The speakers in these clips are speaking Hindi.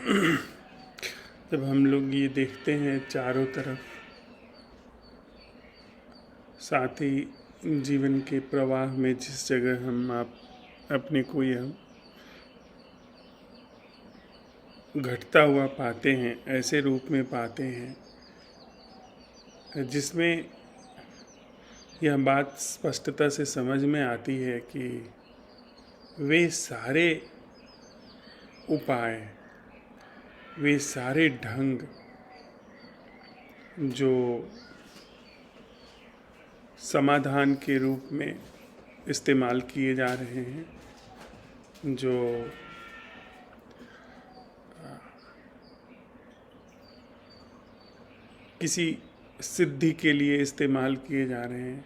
जब हम लोग ये देखते हैं चारों तरफ, साथ ही जीवन के प्रवाह में जिस जगह हम आप अपने को यह घटता हुआ पाते हैं, ऐसे रूप में पाते हैं जिसमें यह बात स्पष्टता से समझ में आती है कि वे सारे उपाय, वे सारे ढंग जो समाधान के रूप में इस्तेमाल किए जा रहे हैं, जो किसी सिद्धि के लिए इस्तेमाल किए जा रहे हैं,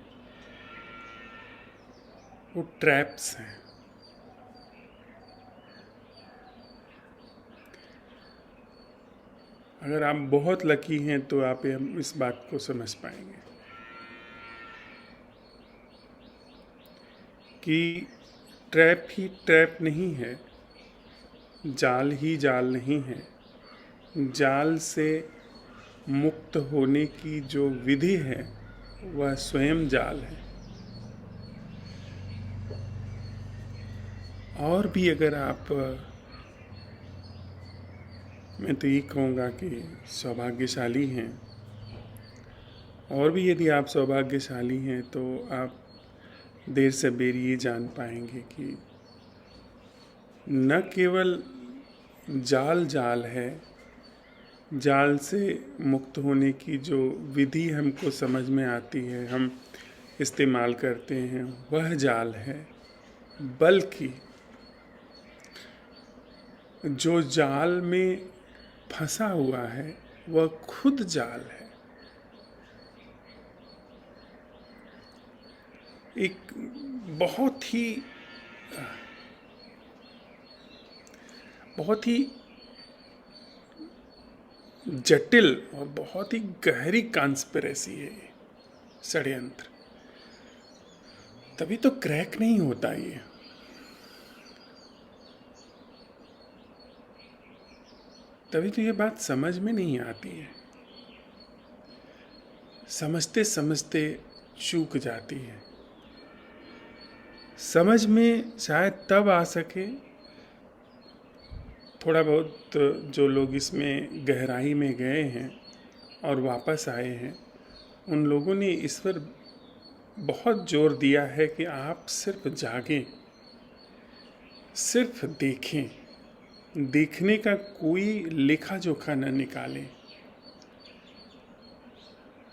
वो ट्रैप्स हैं। अगर आप बहुत लकी हैं तो आप इस बात को समझ पाएंगे कि ट्रैप ही ट्रैप नहीं है, जाल ही जाल नहीं है। जाल से मुक्त होने की जो विधि है वह स्वयं जाल है। और भी अगर आप, मैं तो ये कहूँगा कि सौभाग्यशाली हैं, और भी यदि आप सौभाग्यशाली हैं तो आप देर से बेर ये जान पाएंगे कि न केवल जाल जाल है, जाल से मुक्त होने की जो विधि हमको समझ में आती है, हम इस्तेमाल करते हैं, वह जाल है, बल्कि जो जाल में फंसा हुआ है वह खुद जाल है। एक बहुत ही जटिल और बहुत ही गहरी कॉन्स्पिरेसी है ये षड्यंत्र। तभी तो क्रैक नहीं होता ये। तभी तो ये बात समझ में नहीं आती है, समझते समझते चूक जाती है। समझ में शायद तब आ सके, थोड़ा बहुत जो लोग इसमें गहराई में गए हैं और वापस आए हैं, उन लोगों ने इस पर बहुत जोर दिया है कि आप सिर्फ जागें, सिर्फ देखें, देखने का कोई लेखा जोखा न निकालें,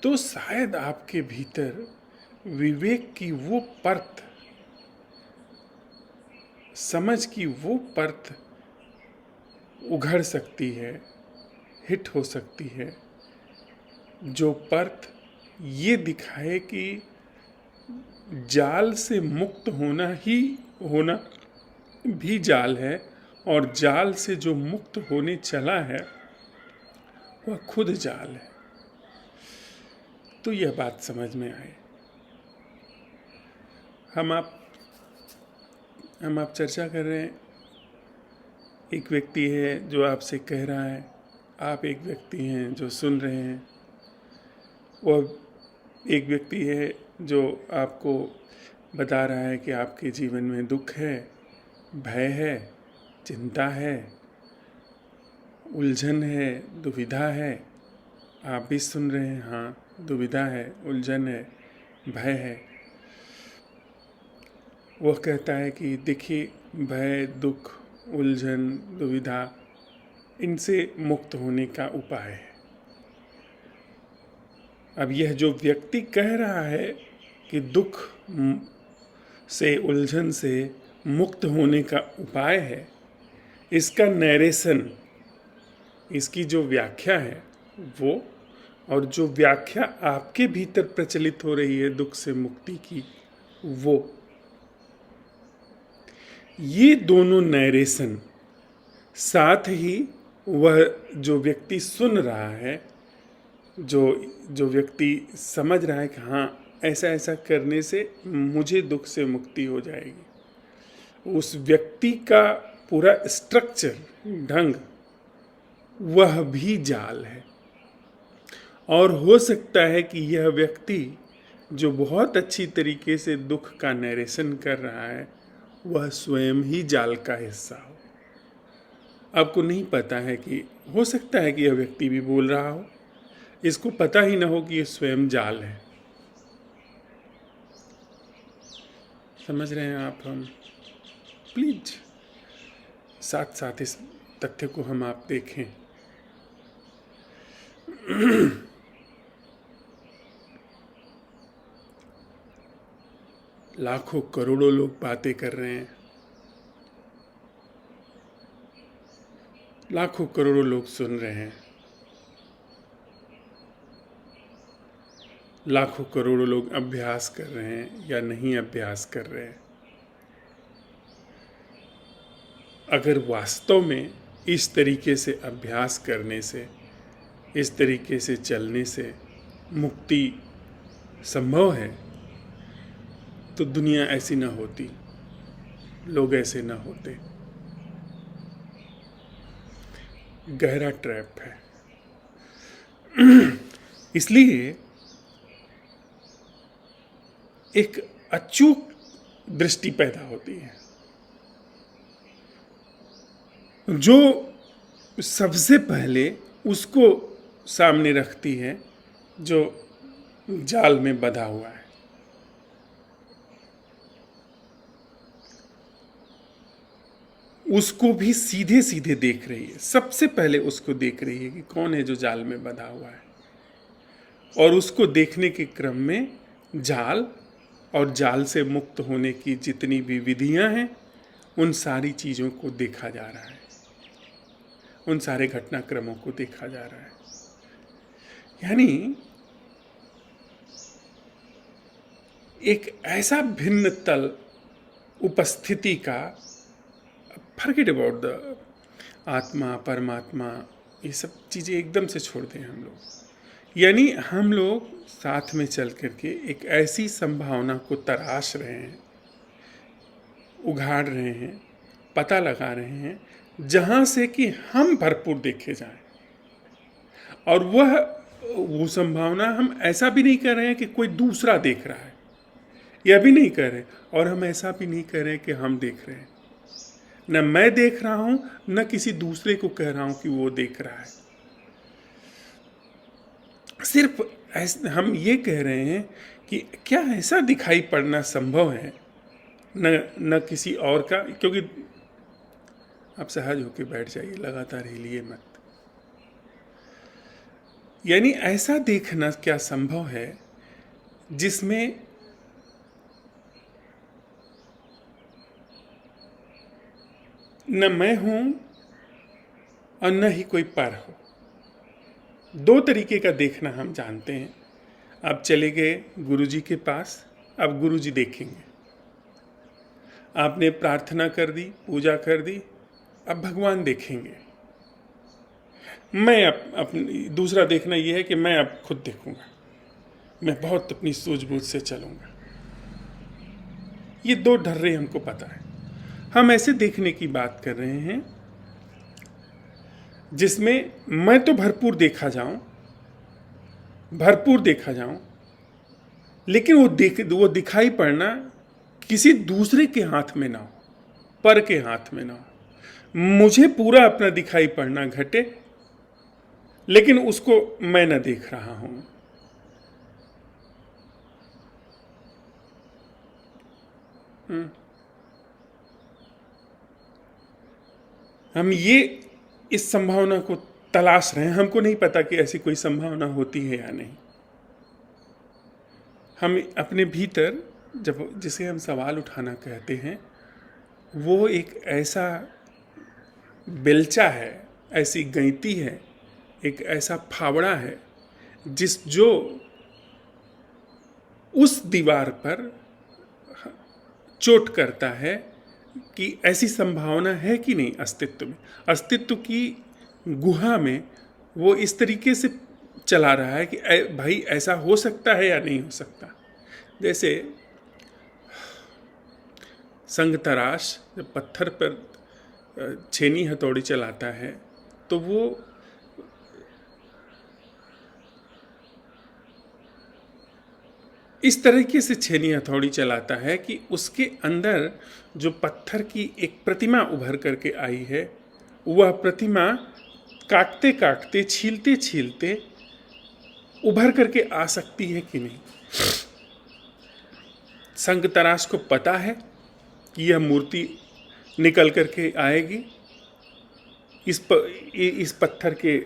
तो शायद आपके भीतर विवेक की वो परत, समझ की वो परत उघड़ सकती है, हिट हो सकती है, जो परत ये दिखाए कि जाल से मुक्त होना भी जाल है, और जाल से जो मुक्त होने चला है वह खुद जाल है। तो यह बात समझ में आए। हम आप चर्चा कर रहे हैं, एक व्यक्ति है जो आपसे कह रहा है, आप एक व्यक्ति हैं जो सुन रहे हैं, वह एक व्यक्ति है जो आपको बता रहा है कि आपके जीवन में दुख है, भय है, चिंता है, उलझन है, दुविधा है। आप भी सुन रहे हैं, हाँ, दुविधा है, उलझन है, भय है। वह कहता है कि देखिए, भय, दुख, उलझन, दुविधा, इनसे मुक्त होने का उपाय है। अब यह जो व्यक्ति कह रहा है कि दुख से, उलझन से मुक्त होने का उपाय है, इसका नैरेशन, इसकी जो व्याख्या है वो, और जो व्याख्या आपके भीतर प्रचलित हो रही है दुख से मुक्ति की, वो, ये दोनों नैरेशन, साथ ही वह जो व्यक्ति सुन रहा है, जो व्यक्ति समझ रहा है कि हाँ, ऐसा ऐसा करने से मुझे दुख से मुक्ति हो जाएगी, उस व्यक्ति का पूरा स्ट्रक्चर, ढंग, वह भी जाल है। और हो सकता है कि यह व्यक्ति जो बहुत अच्छी तरीके से दुख का नरेशन कर रहा है वह स्वयं ही जाल का हिस्सा हो। आपको नहीं पता है कि हो सकता है कि यह व्यक्ति भी बोल रहा हो, इसको पता ही ना हो कि यह स्वयं जाल है। समझ रहे हैं आप? हम प्लीज साथ साथ इस तथ्य को हम आप देखें। लाखों करोड़ों लोग बातें कर रहे हैं, लाखों करोड़ों लोग सुन रहे हैं, लाखों करोड़ों लोग अभ्यास कर रहे हैं या नहीं अभ्यास कर रहे हैं। अगर वास्तव में इस तरीके से अभ्यास करने से, इस तरीके से चलने से मुक्ति संभव है तो दुनिया ऐसी ना होती, लोग ऐसे ना होते। गहरा ट्रैप है। इसलिए एक अचूक दृष्टि पैदा होती है जो सबसे पहले उसको सामने रखती है जो जाल में बंधा हुआ है। उसको भी सीधे सीधे देख रही है, सबसे पहले उसको देख रही है कि कौन है जो जाल में बंधा हुआ है। और उसको देखने के क्रम में जाल और जाल से मुक्त होने की जितनी भी विधियां हैं उन सारी चीज़ों को देखा जा रहा है, उन सारे घटनाक्रमों को देखा जा रहा है। यानी एक ऐसा भिन्न तल उपस्थिति का, फॉरगेट अबाउट द आत्मा परमात्मा, ये सब चीज़ें एकदम से छोड़ दें हम लोग। यानी हम लोग साथ में चल करके एक ऐसी संभावना को तराश रहे हैं, उघाड़ रहे हैं, पता लगा रहे हैं जहाँ से कि हम भरपूर देखे जाएं। और वो संभावना हम ऐसा भी नहीं कर रहे हैं कि कोई दूसरा देख रहा है, यह भी नहीं कर रहे, और हम ऐसा भी नहीं कर रहे कि हम देख रहे हैं। न मैं देख रहा हूं, न किसी दूसरे को कह रहा हूं कि वो देख रहा है। सिर्फ हम ये कह रहे हैं कि क्या ऐसा दिखाई पड़ना संभव है, न किसी और का। क्योंकि आप सहज होकर बैठ जाइए, लगातार हिलिए मत। यानी ऐसा देखना क्या संभव है जिसमें न मैं हूं और न ही कोई पर हो। दो तरीके का देखना हम जानते हैं। आप चले गए गुरुजी के पास, अब गुरुजी देखेंगे। आपने प्रार्थना कर दी, पूजा कर दी, अब भगवान देखेंगे। मैं अपनी दूसरा देखना यह है कि मैं अब खुद देखूंगा, मैं बहुत अपनी सूझबूझ से चलूंगा। ये दो ढर्रे हमको पता है। हम ऐसे देखने की बात कर रहे हैं जिसमें मैं तो भरपूर देखा जाऊं, लेकिन वो दिखाई पड़ना किसी दूसरे के हाथ में ना हो, पर के हाथ में ना हो। मुझे पूरा अपना दिखाई पड़ना घटे, लेकिन उसको मैं न देख रहा हूं। हम ये इस संभावना को तलाश रहे हैं। हमको नहीं पता कि ऐसी कोई संभावना होती है या नहीं। हम अपने भीतर जिसे हम सवाल उठाना कहते हैं, वो एक ऐसा बेलचा है, ऐसी गैंती है, एक ऐसा फावड़ा है जो उस दीवार पर चोट करता है कि ऐसी संभावना है कि नहीं अस्तित्व में। अस्तित्व की गुहा में वो इस तरीके से चला रहा है कि भाई ऐसा हो सकता है या नहीं हो सकता। जैसे संग तराश जब पत्थर पर छेनी हथौड़ी चलाता है तो वो इस तरीके से छेनी हथौड़ी चलाता है कि उसके अंदर जो पत्थर की एक प्रतिमा उभर करके आई है, वह प्रतिमा काटते काटते, छीलते छीलते उभर करके आ सकती है कि नहीं। संगतराश को पता है कि यह मूर्ति निकल करके आएगी, इस पत्थर के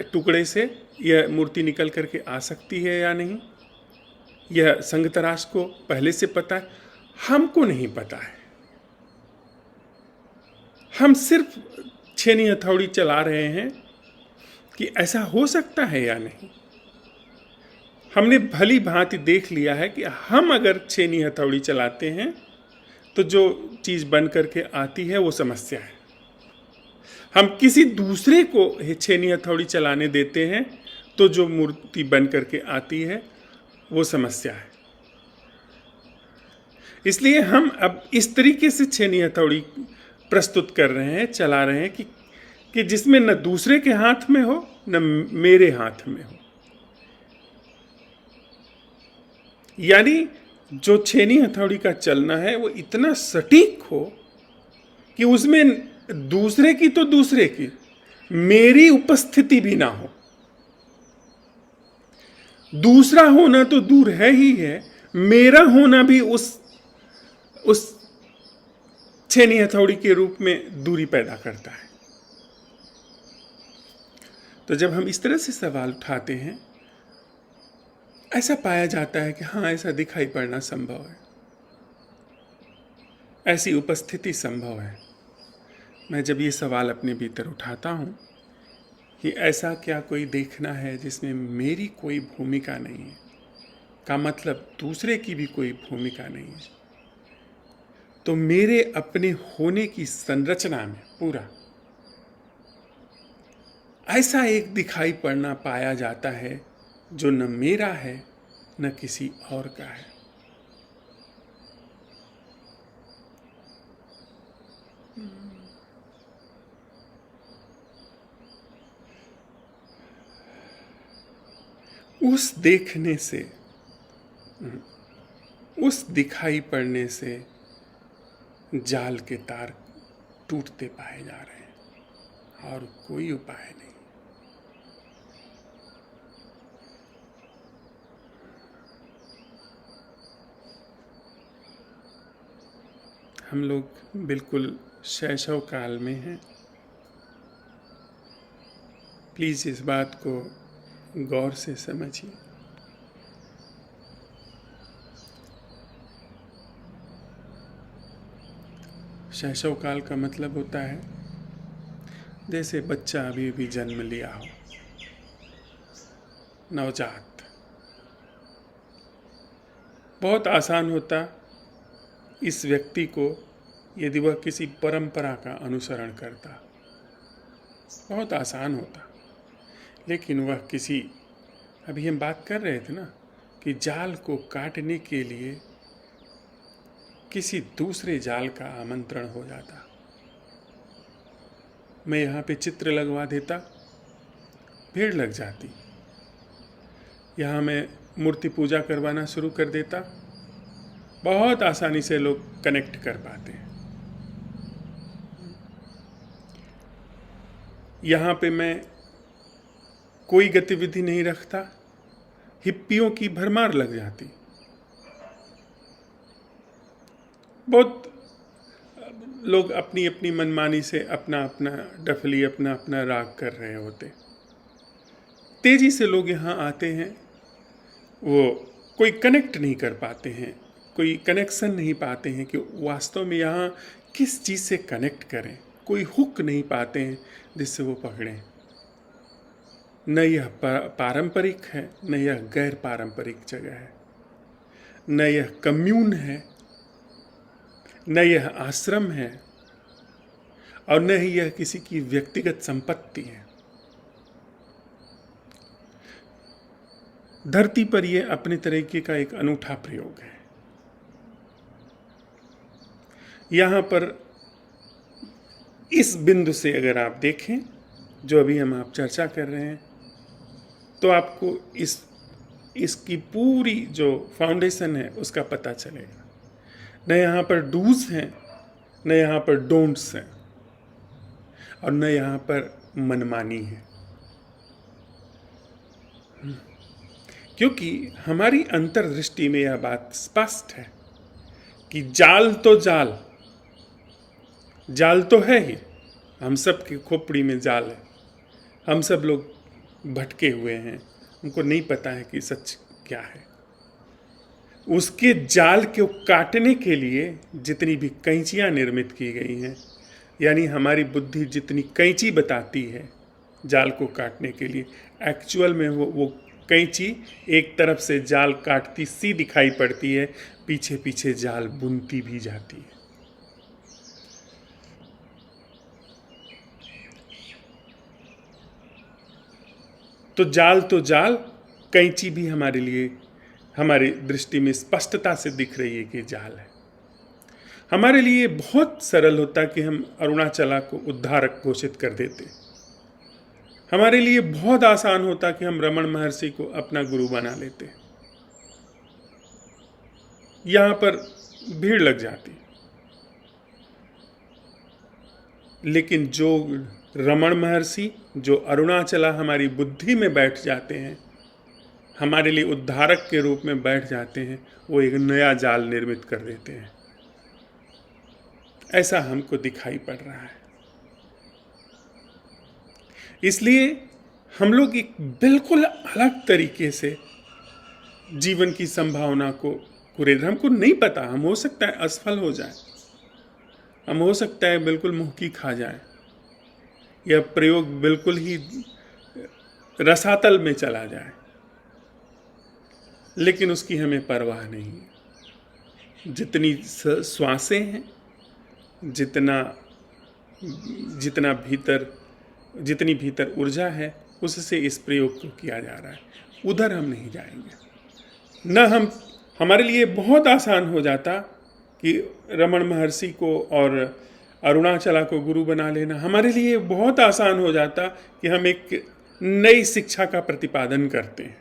टुकड़े से यह मूर्ति निकल करके आ सकती है या नहीं, यह संगतराश को पहले से पता है। हमको नहीं पता है, हम सिर्फ छेनी हथौड़ी चला रहे हैं कि ऐसा हो सकता है या नहीं। हमने भली भांति देख लिया है कि हम अगर छेनी हथौड़ी चलाते हैं तो जो चीज़ बन करके आती है वो समस्या है। हम किसी दूसरे को छेनी हथौड़ी चलाने देते हैं तो जो मूर्ति बन करके आती है वो समस्या है। इसलिए हम अब इस तरीके से छेनी हथौड़ी प्रस्तुत कर रहे हैं, चला रहे हैं कि जिसमें न दूसरे के हाथ में हो न मेरे हाथ में हो। यानी जो छेनी हथौड़ी का चलना है वो इतना सटीक हो कि उसमें दूसरे की तो दूसरे की, मेरी उपस्थिति भी ना हो। दूसरा होना तो दूर है ही है, मेरा होना भी उस छेनी हथौड़ी के रूप में दूरी पैदा करता है। तो जब हम इस तरह से सवाल उठाते हैं, ऐसा पाया जाता है कि हाँ, ऐसा दिखाई पड़ना संभव है, ऐसी उपस्थिति संभव है। मैं जब ये सवाल अपने भीतर उठाता हूँ कि ऐसा क्या कोई देखना है जिसमें मेरी कोई भूमिका नहीं है, का मतलब दूसरे की भी कोई भूमिका नहीं है, तो मेरे अपने होने की संरचना में पूरा ऐसा एक दिखाई पड़ना पाया जाता है जो न मेरा है न किसी और का है। उस देखने से, उस दिखाई पड़ने से जाल के तार टूटते पाए जा रहे हैं और कोई उपाय नहीं। हम लोग बिल्कुल शैशव काल में हैं। प्लीज़ इस बात को गौर से समझिए। शैशव काल का मतलब होता है जैसे बच्चा अभी अभी जन्म लिया हो, नवजात। बहुत आसान होता इस व्यक्ति को यदि वह किसी परंपरा का अनुसरण करता, बहुत आसान होता। लेकिन वह किसी, अभी हम बात कर रहे थे ना कि जाल को काटने के लिए किसी दूसरे जाल का आमंत्रण हो जाता। मैं यहाँ पे चित्र लगवा देता, भीड़ लग जाती। यहाँ मैं मूर्ति पूजा करवाना शुरू कर देता, बहुत आसानी से लोग कनेक्ट कर पाते हैं। यहाँ पे मैं कोई गतिविधि नहीं रखता, हिप्पियों की भरमार लग जाती। बहुत लोग अपनी अपनी मनमानी से अपना अपना डफली, अपना अपना राग कर रहे होते। तेजी से लोग यहाँ आते हैं, वो कोई कनेक्ट नहीं कर पाते हैं, कोई कनेक्शन नहीं पाते हैं कि वास्तव में यहाँ किस चीज़ से कनेक्ट करें। कोई हुक नहीं पाते हैं जिससे वो पकड़ें। न यह पारंपरिक है, न यह गैर पारंपरिक जगह है, न यह कम्यून है, न यह आश्रम है, और न ही यह किसी की व्यक्तिगत संपत्ति है। धरती पर यह अपने तरीके का एक अनूठा प्रयोग है। यहाँ पर इस बिंदु से अगर आप देखें जो अभी हम आप चर्चा कर रहे हैं, तो आपको इसकी पूरी जो फाउंडेशन है उसका पता चलेगा। न यहाँ पर डूज हैं, न यहाँ पर डोंट्स हैं, और न यहाँ पर मनमानी है। क्योंकि हमारी अंतर्दृष्टि में यह बात स्पष्ट है कि जाल तो जाल तो है ही, हम सब की खोपड़ी में जाल है। हम सब लोग भटके हुए हैं, हमको नहीं पता है कि सच क्या है। उसके जाल को काटने के लिए जितनी भी कैंचियाँ निर्मित की गई हैं, यानी हमारी बुद्धि जितनी कैंची बताती है जाल को काटने के लिए, एक्चुअल में वो कैंची एक तरफ से जाल काटती सी दिखाई पड़ती है, पीछे पीछे जाल बुनती भी जाती है। तो जाल, कैंची भी हमारे लिए, हमारी दृष्टि में स्पष्टता से दिख रही है कि जाल है। हमारे लिए बहुत सरल होता कि हम अरुणाचला को उद्धारक घोषित कर देते। हमारे लिए बहुत आसान होता कि हम रमण महर्षि को अपना गुरु बना लेते। यहां पर भीड़ लग जाती। लेकिन जो रमण महर्षि, जो अरुणाचला हमारी बुद्धि में बैठ जाते हैं, हमारे लिए उद्धारक के रूप में बैठ जाते हैं, वो एक नया जाल निर्मित कर देते हैं। ऐसा हमको दिखाई पड़ रहा है। इसलिए हम लोग एक बिल्कुल अलग तरीके से जीवन की संभावना को कुरेद, हमको नहीं पता, हम हो सकता है असफल हो जाए, हम हो सकता है बिल्कुल मुँह खा जाए, यह प्रयोग बिल्कुल ही रसातल में चला जाए, लेकिन उसकी हमें परवाह नहीं है। जितनी श्वासें हैं, जितनी भीतर ऊर्जा है, उससे इस प्रयोग को किया जा रहा है। उधर हम नहीं जाएंगे। न हमारे लिए बहुत आसान हो जाता कि रमण महर्षि को और अरुणाचला को गुरु बना लेना। हमारे लिए बहुत आसान हो जाता कि हम एक नई शिक्षा का प्रतिपादन करते हैं।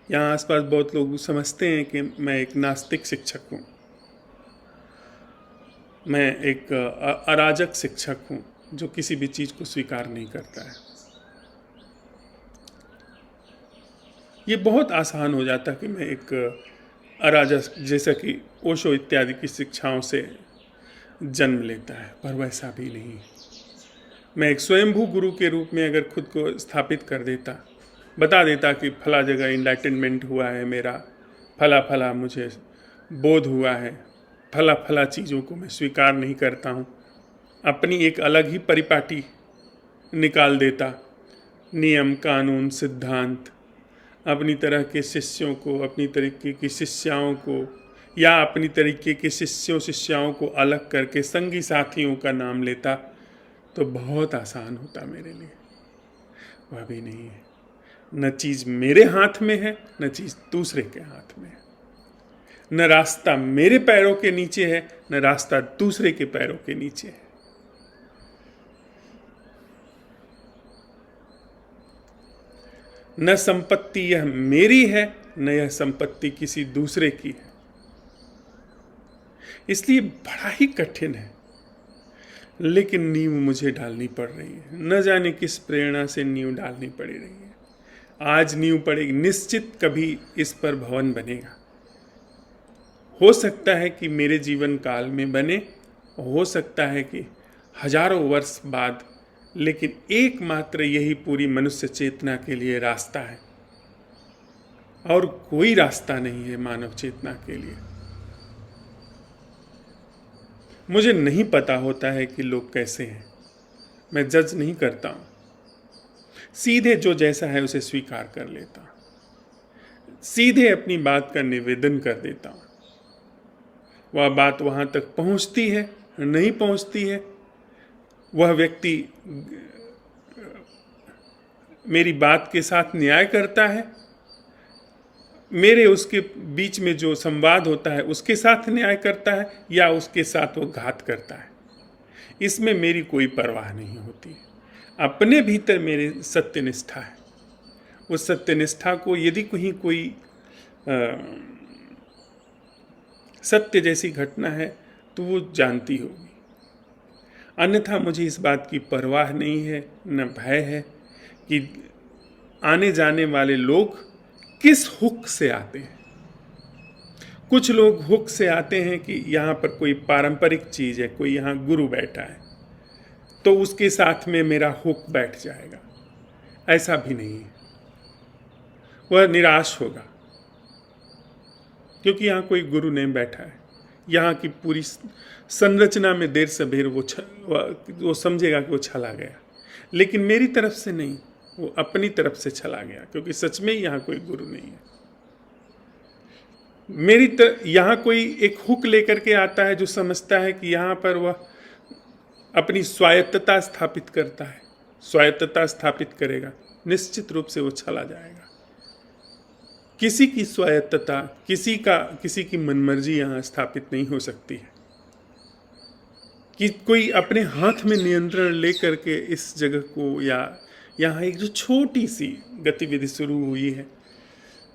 यहाँ आसपास बहुत लोग समझते हैं कि मैं एक नास्तिक शिक्षक हूँ, मैं एक अराजक शिक्षक हूँ जो किसी भी चीज़ को स्वीकार नहीं करता है। ये बहुत आसान हो जाता कि मैं एक अराजक, जैसा कि ओशो इत्यादि की शिक्षाओं से जन्म लेता है, पर वैसा भी नहीं। मैं एक स्वयंभू गुरु के रूप में अगर खुद को स्थापित कर देता, बता देता कि फला जगह इनलाइटनमेंट हुआ है मेरा, फला मुझे बोध हुआ है, फला चीज़ों को मैं स्वीकार नहीं करता हूँ, अपनी एक अलग ही परिपाटी निकाल देता, नियम कानून सिद्धांत, अपनी तरह के शिष्यों को, अपनी तरीके की शिष्याओं को, या अपनी तरीके के शिष्याओं को अलग करके संगी साथियों का नाम लेता, तो बहुत आसान होता मेरे लिए। वह भी नहीं है। न चीज़ मेरे हाथ में है, न चीज़ दूसरे के हाथ में है। न रास्ता मेरे पैरों के नीचे है, न रास्ता दूसरे के पैरों के नीचे है। न संपत्ति यह मेरी है, न यह संपत्ति किसी दूसरे की है। इसलिए बड़ा ही कठिन है, लेकिन नींव मुझे डालनी पड़ रही है। न जाने किस प्रेरणा से नींव डालनी पड़ रही है। आज नींव पड़ेगी, निश्चित कभी इस पर भवन बनेगा। हो सकता है कि मेरे जीवन काल में बने, हो सकता है कि हजारों वर्ष बाद, लेकिन एकमात्र यही पूरी मनुष्य चेतना के लिए रास्ता है, और कोई रास्ता नहीं है मानव चेतना के लिए। मुझे नहीं पता होता है कि लोग कैसे हैं, मैं जज नहीं करता हूं, सीधे जो जैसा है उसे स्वीकार कर लेता हूं, सीधे अपनी बात का निवेदन कर देता हूं। वह बात वहां तक पहुंचती है, नहीं पहुंचती है, वह व्यक्ति मेरी बात के साथ न्याय करता है, मेरे उसके बीच में जो संवाद होता है उसके साथ न्याय करता है, या उसके साथ वो घात करता है। इसमें मेरी कोई परवाह नहीं होती। अपने भीतर मेरे सत्यनिष्ठा है, उस सत्यनिष्ठा को यदि कहीं कोई सत्य जैसी घटना है तो वो जानती होगी। अन्यथा मुझे इस बात की परवाह नहीं है, न भय है कि आने जाने वाले लोग किस हुक से आते हैं। कुछ लोग हुक से आते हैं कि यहाँ पर कोई पारंपरिक चीज़ है, कोई यहाँ गुरु बैठा है तो उसके साथ में मेरा हुक बैठ जाएगा। ऐसा भी नहीं है, वह निराश होगा क्योंकि यहाँ कोई गुरु नहीं बैठा है। यहाँ की पूरी संरचना में देर सबेर वो समझेगा कि वो छला गया, लेकिन मेरी तरफ से नहीं, वो अपनी तरफ से छला गया, क्योंकि सच में यहाँ कोई गुरु नहीं है। यहाँ कोई एक हुक लेकर के आता है जो समझता है कि यहाँ पर वह अपनी स्वायत्तता स्थापित करता है। स्वायत्तता स्थापित करेगा, निश्चित रूप से वो छला जाएगा। किसी की स्वायत्तता, किसी की मनमर्जी यहाँ स्थापित नहीं हो सकती है। कि कोई अपने हाथ में नियंत्रण लेकर के इस जगह को, या यहाँ एक जो छोटी सी गतिविधि शुरू हुई है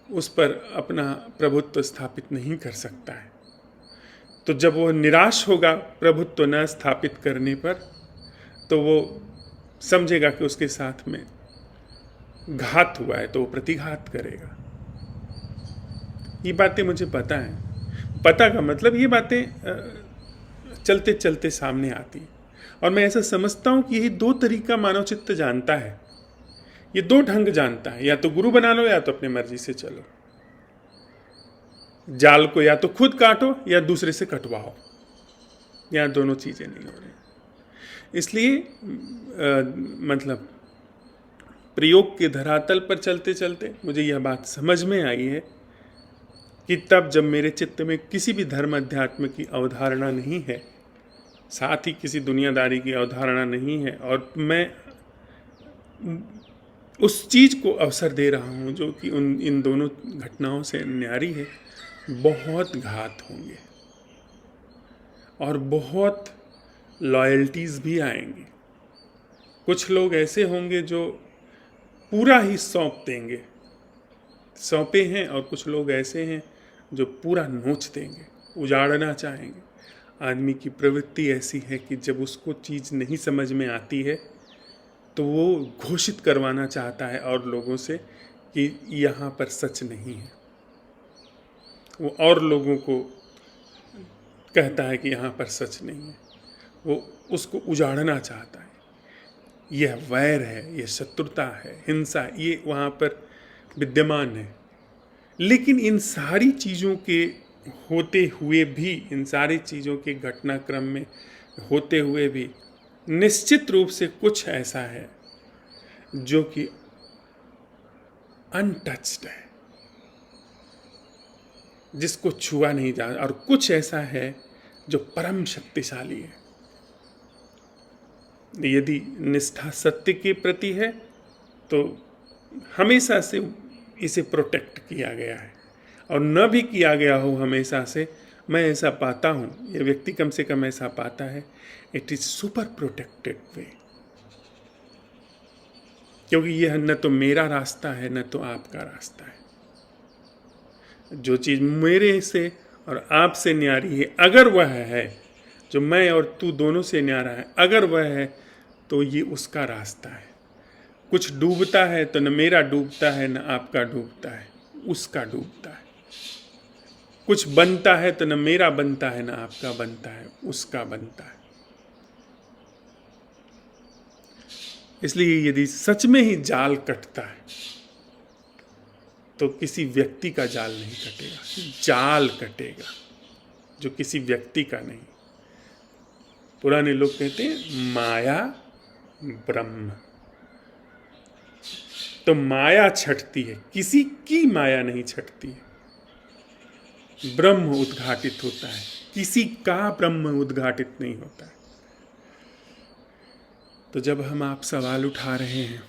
उस पर अपना प्रभुत्व स्थापित नहीं कर सकता है। तो जब वो निराश होगा प्रभुत्व न स्थापित करने पर, तो वो समझेगा कि उसके साथ में घात हुआ है, तो वो प्रतिघात करेगा। ये बातें मुझे पता है। पता का मतलब ये बातें चलते चलते सामने आती हैं, और मैं ऐसा समझता हूँ कि यही दो तरीका मानव चित्त जानता है, ये दो ढंग जानता है। या तो गुरु बना लो, या तो अपनी मर्जी से चलो। जाल को या तो खुद काटो या दूसरे से कटवाओ, यहाँ दोनों चीजें नहीं हो रही। इसलिए मतलब प्रयोग के धरातल पर चलते चलते मुझे यह बात समझ में आई है कि तब जब मेरे चित्त में किसी भी धर्म अध्यात्म की अवधारणा नहीं है, साथ ही किसी दुनियादारी की अवधारणा नहीं है, और मैं उस चीज़ को अवसर दे रहा हूँ जो कि इन दोनों घटनाओं से न्यारी है, बहुत घात होंगे और बहुत लॉयल्टीज़ भी आएंगी। कुछ लोग ऐसे होंगे जो पूरा ही सौंप देंगे, सौंपे हैं, और कुछ लोग ऐसे हैं जो पूरा नोच देंगे, उजाड़ना चाहेंगे। आदमी की प्रवृत्ति ऐसी है कि जब उसको चीज़ नहीं समझ में आती है तो वो घोषित करवाना चाहता है और लोगों से कि यहाँ पर सच नहीं है। वो और लोगों को कहता है कि यहाँ पर सच नहीं है, वो उसको उजाड़ना चाहता है। यह वैर है, यह शत्रुता है, हिंसा, ये वहाँ पर विद्यमान है। लेकिन इन सारी चीज़ों के होते हुए भी, इन सारी चीज़ों के घटनाक्रम में होते हुए भी निश्चित रूप से कुछ ऐसा है जो कि अनटच्ड है, जिसको छुआ नहीं जा, और कुछ ऐसा है जो परम शक्तिशाली है। यदि निष्ठा सत्य के प्रति है तो हमेशा से इसे प्रोटेक्ट किया गया है, और न भी किया गया हो हमेशा से, मैं ऐसा पाता हूँ, ये व्यक्ति कम से कम ऐसा पाता है, इट इज सुपर प्रोटेक्टेड वे। क्योंकि यह न तो मेरा रास्ता है न तो आपका रास्ता है। जो चीज़ मेरे से और आपसे न्यारी है, अगर वह है, जो मैं और तू दोनों से न्यारा है, अगर वह है, तो ये उसका रास्ता है। कुछ डूबता है तो न मेरा डूबता है न आपका डूबता है, उसका डूबता है। कुछ बनता है तो न मेरा बनता है न आपका बनता है, उसका बनता है। इसलिए यदि सच में ही जाल कटता है तो किसी व्यक्ति का जाल नहीं कटेगा, जाल कटेगा जो किसी व्यक्ति का नहीं। पुराने लोग कहते हैं माया ब्रह्म, तो माया छटती है, किसी की माया नहीं छटती है। ब्रह्म उद्घाटित होता है, किसी का ब्रह्म उद्घाटित नहीं होता है। तो जब हम आप सवाल उठा रहे हैं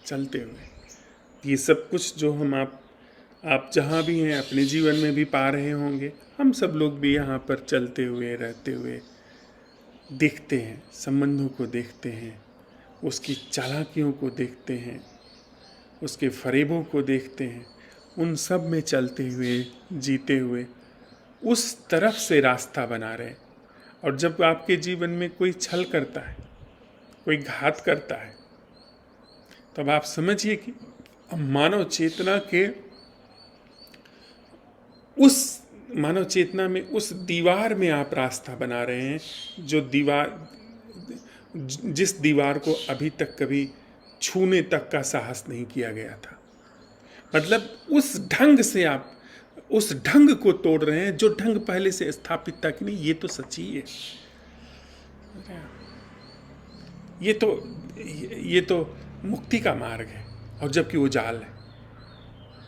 चलते हुए, ये सब कुछ जो हम आप जहाँ भी हैं अपने जीवन में भी पा रहे होंगे, हम सब लोग भी यहाँ पर चलते हुए रहते हुए देखते हैं, संबंधों को देखते हैं, उसकी चालाकियों को देखते हैं, उसके फरेबों को देखते हैं, उन सब में चलते हुए, जीते हुए उस तरफ से रास्ता बना रहे हैं। और जब आपके जीवन में कोई छल करता है, कोई घात करता है, तब आप समझिए कि मानव चेतना के उस मानव चेतना में उस दीवार में आप रास्ता बना रहे हैं, जो जिस दीवार को अभी तक कभी छूने तक का साहस नहीं किया गया था। मतलब उस ढंग से आप उस ढंग को तोड़ रहे हैं जो ढंग पहले से स्थापित था कि नहीं, ये तो सच्ची है, ये तो मुक्ति का मार्ग है, और जबकि वो जाल है,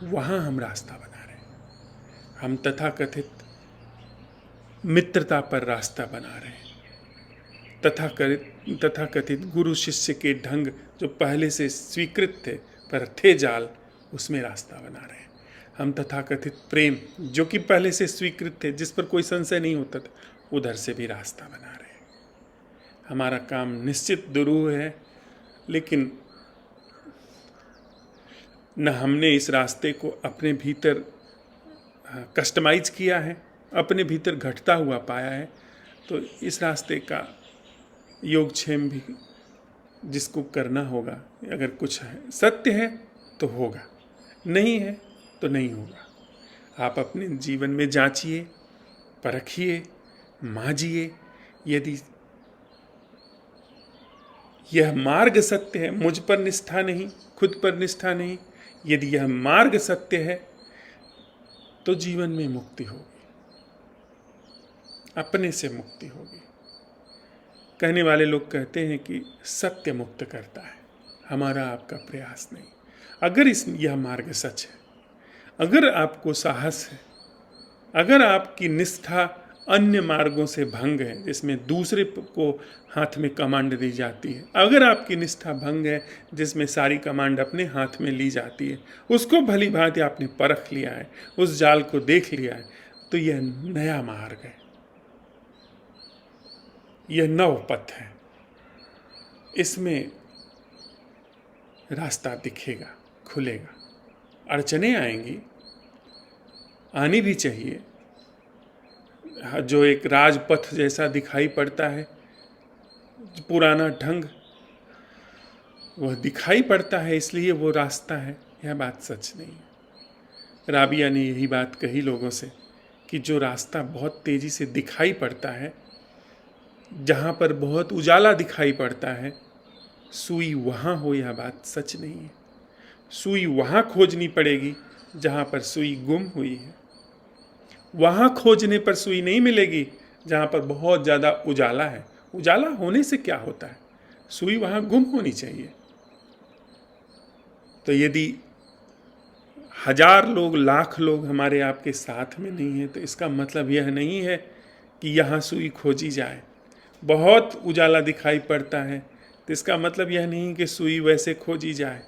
वहां हम रास्ता बना रहे हैं। हम तथाकथित मित्रता पर रास्ता बना रहे हैं, तथाकथित गुरु शिष्य के ढंग जो पहले से स्वीकृत थे पर थे जाल, उसमें रास्ता बना रहे हैं। हम तथाकथित प्रेम जो कि पहले से स्वीकृत थे, जिस पर कोई संशय नहीं होता था, उधर से भी रास्ता बना रहे हैं। हमारा काम निश्चित दुरूह है, लेकिन न हमने इस रास्ते को अपने भीतर कस्टमाइज किया है, अपने भीतर घटता हुआ पाया है। तो इस रास्ते का योगक्षेम भी जिसको करना होगा, अगर कुछ है सत्य है तो होगा, नहीं है तो नहीं होगा। आप अपने जीवन में जांचिए, परखिए, मांझिए। यदि यह मार्ग सत्य है, मुझ पर निष्ठा नहीं, खुद पर निष्ठा नहीं, यदि यह मार्ग सत्य है तो जीवन में मुक्ति होगी, अपने से मुक्ति होगी। कहने वाले लोग कहते हैं कि सत्य मुक्त करता है, हमारा आपका प्रयास नहीं। अगर यह मार्ग सच है, अगर आपको साहस है, अगर आपकी निष्ठा अन्य मार्गों से भंग है जिसमें दूसरे को हाथ में कमांड दी जाती है, अगर आपकी निष्ठा भंग है जिसमें सारी कमांड अपने हाथ में ली जाती है, उसको भली भांति आपने परख लिया है, उस जाल को देख लिया है, तो यह नया मार्ग है, यह नव पथ है। इसमें रास्ता दिखेगा, खुलेगा। अड़चने आएंगी, आनी भी चाहिए। जो एक राजपथ जैसा दिखाई पड़ता है, पुराना ढंग, वह दिखाई पड़ता है इसलिए वो रास्ता है, यह बात सच नहीं है। राबिया ने यही बात कही लोगों से कि जो रास्ता बहुत तेजी से दिखाई पड़ता है, जहाँ पर बहुत उजाला दिखाई पड़ता है, सुई वहाँ हो, यह बात सच नहीं है। सुई वहाँ खोजनी पड़ेगी जहाँ पर सुई गुम हुई है। वहाँ खोजने पर सुई नहीं मिलेगी जहाँ पर बहुत ज़्यादा उजाला है। उजाला होने से क्या होता है, सुई वहाँ गुम होनी चाहिए। तो यदि 1000 लोग, लाख लोग हमारे आपके साथ में नहीं है, तो इसका मतलब यह नहीं है कि यहाँ सुई खोजी जाए। बहुत उजाला दिखाई पड़ता है तो इसका मतलब यह नहीं कि सुई वैसे खोजी जाए।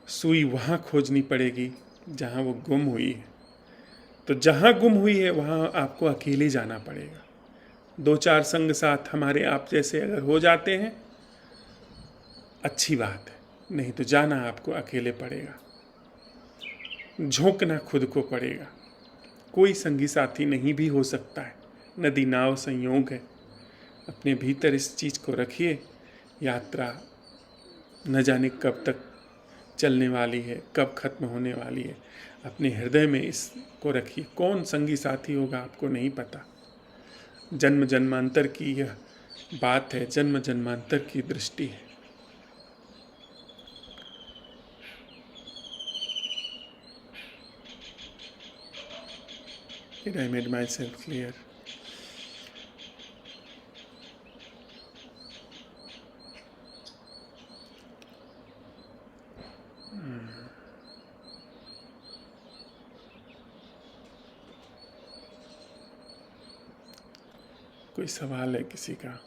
सुई वहाँ खोजनी पड़ेगी जहाँ वो गुम हुई है। तो जहाँ गुम हुई है वहाँ आपको अकेले जाना पड़ेगा। 2-4 संग साथ हमारे आप जैसे अगर हो जाते हैं, अच्छी बात है, नहीं तो जाना आपको अकेले पड़ेगा, झोंकना खुद को पड़ेगा। कोई संगी साथी नहीं भी हो सकता है, नदी नाव संयोग है। अपने भीतर इस चीज़ को रखिए। यात्रा न जाने कब तक चलने वाली है, कब खत्म होने वाली है। अपने हृदय में इसको रखिए। कौन संगी साथी होगा आपको नहीं पता। जन्म जन्मांतर की यह बात है, जन्म जन्मांतर की दृष्टि है। Did I made myself clear? कोई सवाल है किसी का?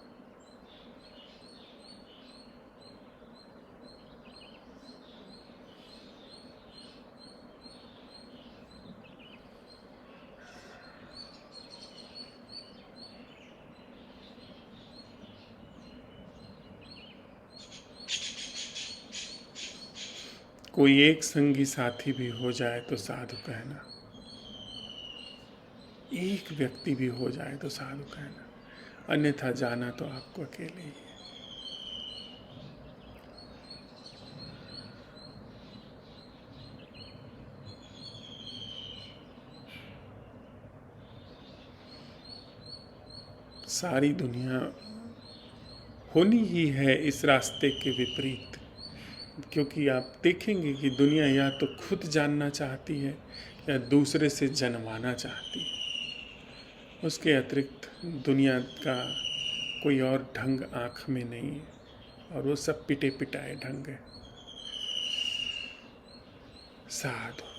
कोई एक संगी साथी भी हो जाए तो साधु कहना, एक व्यक्ति भी हो जाए तो साधु कहना, अन्यथा जाना तो आपको अकेले ही है। सारी दुनिया होनी ही है इस रास्ते के विपरीत, क्योंकि आप देखेंगे कि दुनिया या तो खुद जानना चाहती है या दूसरे से जनवाना चाहती है। उसके अतिरिक्त दुनिया का कोई और ढंग आँख में नहीं है, और वो सब पिटे पिटाए ढंग है। साधु।